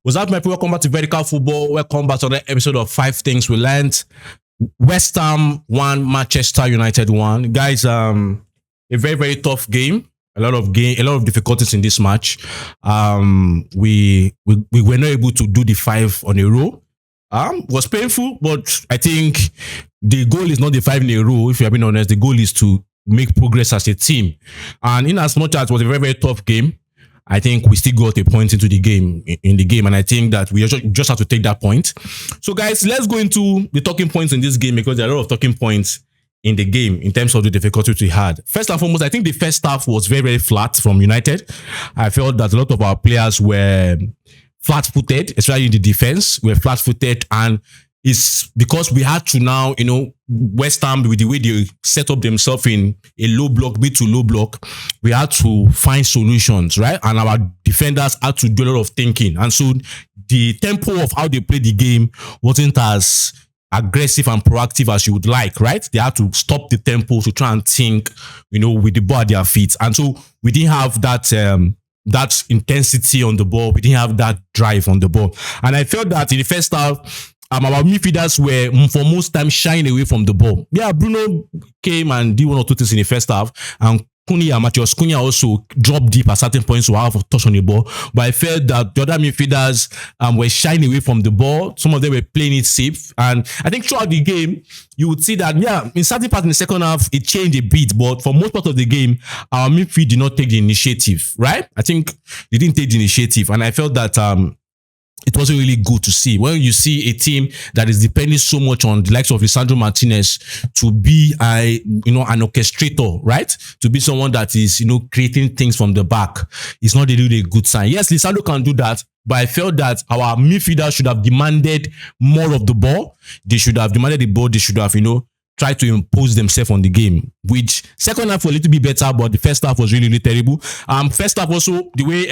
What's up, my people? Welcome back to Vertical Football. Welcome back to another episode of 5 Things We Learned. West Ham 1, Manchester United 1. Guys, a very, very tough game. A lot of difficulties in this match. We were not able to do the 5 on a row. It was painful, but I think the goal is not the 5 in a row. If you're being honest, the goal is to make progress as a team. And in as much as it was a very, very tough game, I think we still got a point into the game, and I think that we just have to take that point. So, guys, let's go into the talking points in this game, because there are a lot of talking points in the game in terms of the difficulties we had. First and foremost, I think the first half was very, very flat from United. I felt that a lot of our players were flat-footed, especially in the defense, were flat-footed, and it's because we had to now, West Ham, with the way they set up themselves in a low block, mid to low block, we had to find solutions, right? And our defenders had to do a lot of thinking. And so the tempo of how they played the game wasn't as aggressive and proactive as you would like, right? They had to stop the tempo to try and think, with the ball at their feet. And so we didn't have that intensity on the ball. We didn't have that drive on the ball. And I felt that in the first half, our midfielders were for most time shying away from the ball. Yeah, Bruno came and did 1 or 2 things in the first half, and Matheus Cunha also dropped deep at certain points to have a touch on the ball. But I felt that the other midfielders were shying away from the ball. Some of them were playing it safe. And I think throughout the game, you would see that, in certain parts in the second half, it changed a bit. But for most part of the game, our midfield did not take the initiative, right? I think they didn't take the initiative. And I felt that it wasn't really good to see. When you see a team that is depending so much on the likes of Lisandro Martinez to be an orchestrator, right? To be someone that is, creating things from the back, it's not really a good sign. Yes, Lisandro can do that, but I felt that our midfielders should have demanded more of the ball. They should have demanded the ball. They should have, try to impose themselves on the game, which second half was a little bit better, but the first half was really, really terrible. First half also, the way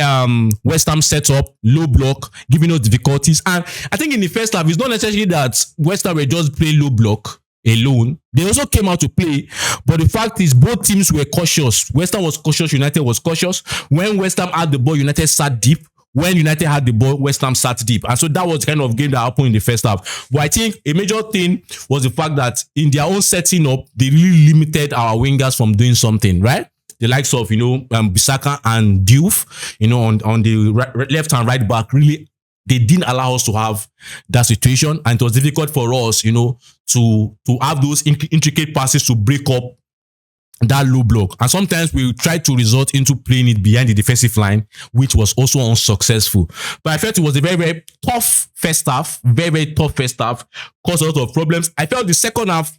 West Ham set up, low block, giving us difficulties. And I think in the first half, it's not necessarily that West Ham were just playing low block alone. They also came out to play, but the fact is both teams were cautious. West Ham was cautious, United was cautious. When West Ham had the ball, United sat deep. When United had the ball, West Ham sat deep. And so that was the kind of game that happened in the first half. But I think a major thing was the fact that in their own setting up, they really limited our wingers from doing something, right? The likes of, Bissaka and Diouf, on the left and right back, really, they didn't allow us to have that situation. And it was difficult for us, to have those intricate passes to break up that low block. And sometimes we try to resort into playing it behind the defensive line, which was also unsuccessful. But I felt it was a very, very tough first half, very, very tough first half, caused a lot of problems. I felt the second half,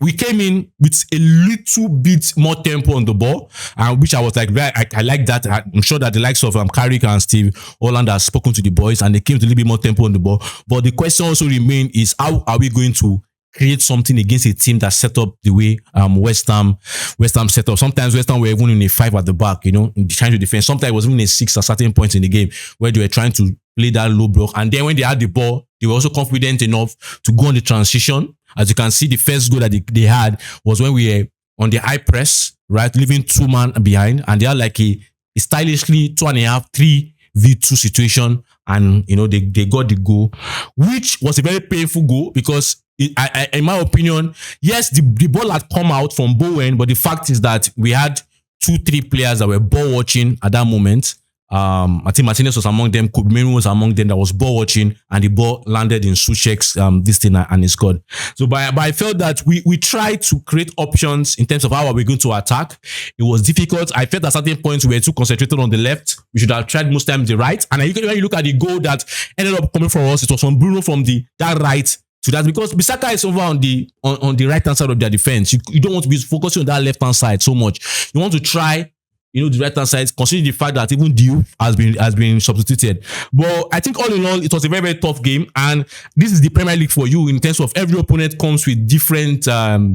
we came in with a little bit more tempo on the ball, which I was like, I like that. I'm sure that the likes of Carrick and Steve Holland has spoken to the boys, and they came to a little bit more tempo on the ball. But the question also remains is, how are we going to create something against a team that set up the way West Ham set up? Sometimes West Ham were even in a 5 at the back, trying to defend. Sometimes it was even a 6 at certain points in the game where they were trying to play that low block. And then when they had the ball, they were also confident enough to go on the transition. As you can see, the first goal that they had was when we were on the high press, right, leaving 2 men behind, and they had like a stylishly 2.5, 3v2 situation, and they got the goal, which was a very painful goal because in my opinion, yes, the ball had come out from Bowen, but the fact is that we had 2-3 players that were ball watching at that moment. I think Martinez was among them, Kobe was among them that was ball watching, and the ball landed in Soucek's this thing and he scored. So but I felt that we tried to create options in terms of how are we going to attack. It was difficult. I felt at certain points we were too concentrated on the left. We should have tried most times the right. And when you look at the goal that ended up coming for us, it was from Bruno from that right to that, because Bissaka is over on the right hand side of their defense. You don't want to be focusing on that left hand side so much. You want to try, the right hand side, considering the fact that even Diouf has been substituted. But I think all in all, it was a very, very tough game, and this is the Premier League for you in terms of every opponent comes with different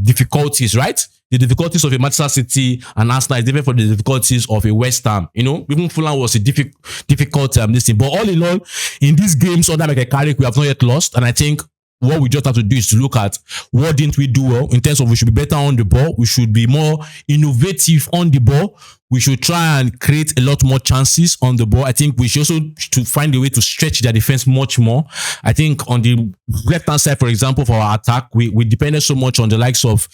difficulties, right? The difficulties of a Manchester City and Arsenal is different from the difficulties of a West Ham. Even Fulham was a difficult this thing. But all in all, in these games, under like a Carrick, we have not yet lost, and I think what we just have to do is to look at what didn't we do well in terms of we should be better on the ball. We should be more innovative on the ball. We should try and create a lot more chances on the ball. I think we should also to find a way to stretch their defense much more. I think on the left-hand side, for example, for our attack, we depended so much on the likes of,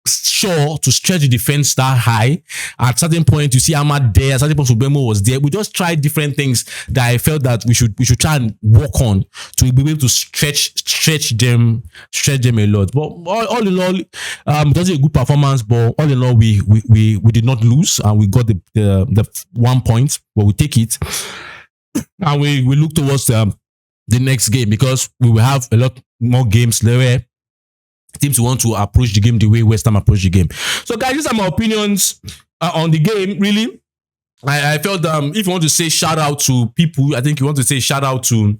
Shaw to stretch the defense that high. At certain point, you see Ahmad there. At certain point, Subemo was there. We just tried different things that I felt that we should try and work on to be able to stretch them a lot. But all in all, it was a good performance. But all in all, we did not lose, and we got the 1 point. But we take it, and we look towards the next game because we will have a lot more games there. Teams want to approach the game the way West Ham approach the game. So, guys, these are my opinions on the game. Really, I felt if you want to say shout out to people, I think you want to say shout out to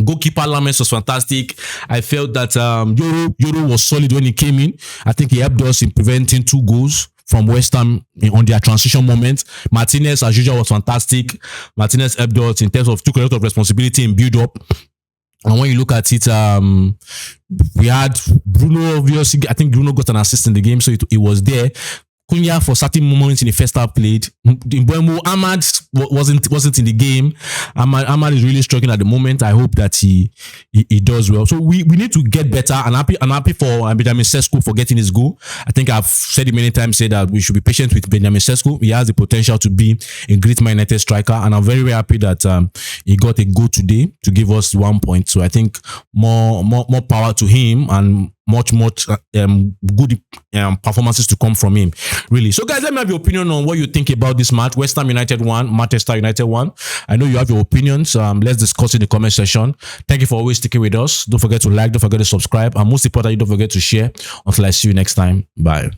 goalkeeper Lammers was fantastic. I felt that Yoro was solid when he came in. I think he helped us in preventing 2 goals from West Ham on their transition moment. Martinez, as usual, was fantastic. Martinez helped us in terms of took a lot of responsibility in build up. And when you look at it, we had Bruno, obviously. I think Bruno got an assist in the game, so it was there. Cunha for certain moments in the first half played. In Buemo, Ahmad wasn't in the game. Ahmad is really struggling at the moment. I hope that he does well. So we need to get better. And I'm happy for Benjamin Sesko for getting his goal. I think I've said it many times, said that we should be patient with Benjamin Sesko. He has the potential to be a great Man United striker, and I'm very, very happy that he got a goal today to give us 1 point. So I think more power to him and much good performances to come from him, really. So, guys, let me have your opinion on what you think about this match. West Ham United 1, Manchester United 1. I know you have your opinions. Let's discuss in the comment section. Thank you for always sticking with us. Don't forget to like, don't forget to subscribe, and most importantly, don't forget to share. Until I see you next time. Bye.